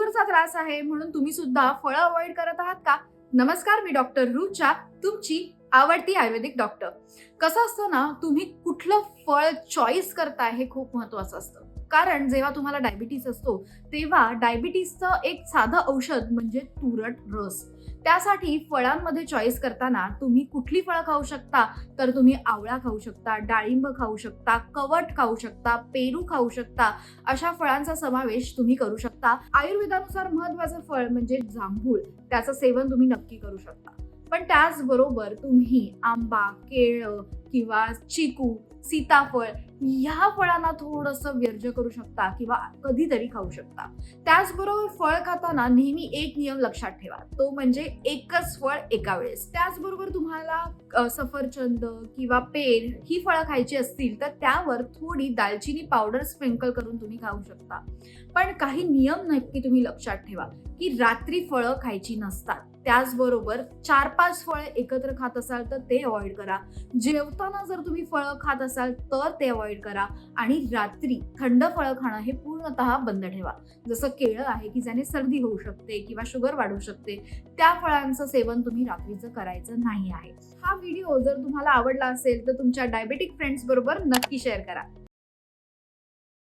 शुगरचा त्रास आहे म्हणून तुम्ही सुद्धा फळं अवॉइड करत आहात का? नमस्कार, मी डॉक्टर रुचा, तुमची आवडती आयुर्वेदिक डॉक्टर. कसं असतं ना, तुम्ही कुठलं फळ चॉईस करताय हे खूप महत्वाचं असतं. कारण जेव्हा तुम्हाला डायबिटीस असतो तेव्हा डायबिटीसचं एक साधं औषध म्हणजे तुरट रस. त्यासाठी फळांमध्ये चॉईस करताना तुम्ही कुठली फळं खाऊ शकता, तर तुम्ही आवळा खाऊ शकता, डाळिंब खाऊ शकता, कवठ खाऊ शकता, पेरू खाऊ शकता. अशा फळांचा समावेश तुम्ही करू शकता. आयुर्वेदानुसार महत्त्वाचं फळ म्हणजे जांभूळ, त्याचं सेवन तुम्ही नक्की करू शकता. पण त्याचबरोबर तुम्ही आंबा, केळं किंवा चिकू, सीताफळ ह्या फळांना थोडंसं वर्ज्य करू शकता किंवा कधीतरी खाऊ शकता. त्याचबरोबर फळ खाताना नेहमी एक नियम लक्षात ठेवा, तो म्हणजे एकच फळ एका वेळेस. त्याचबरोबर तुम्हाला सफरचंद किंवा पेर ही फळं खायची असतील तर त्यावर थोडी दालचिनी पावडर स्प्रिंकल करून तुम्ही खाऊ शकता. पण काही नियम नक्की तुम्ही लक्षात ठेवा की रात्री फळं खायची नसतात. त्याचबरोबर 4-5 फळं एकत्र खात असाल तर ते अवॉइड करा. जेवताना जर तुम्ही फळं खात असाल तर ते अवॉइड करा. आणि रात्री थंड फळं खाणं हे पूर्णतः बंद ठेवा. जसं केळं आहे की ज्याने सर्दी होऊ शकते किंवा शुगर वाढू शकते, त्या फळांचं सेवन तुम्ही रात्रीचं करायचं नाही आहे. हा व्हिडिओ जर तुम्हाला आवडला असेल तर तुमच्या डायबेटिक फ्रेंड्स बरोबर नक्की शेअर करा.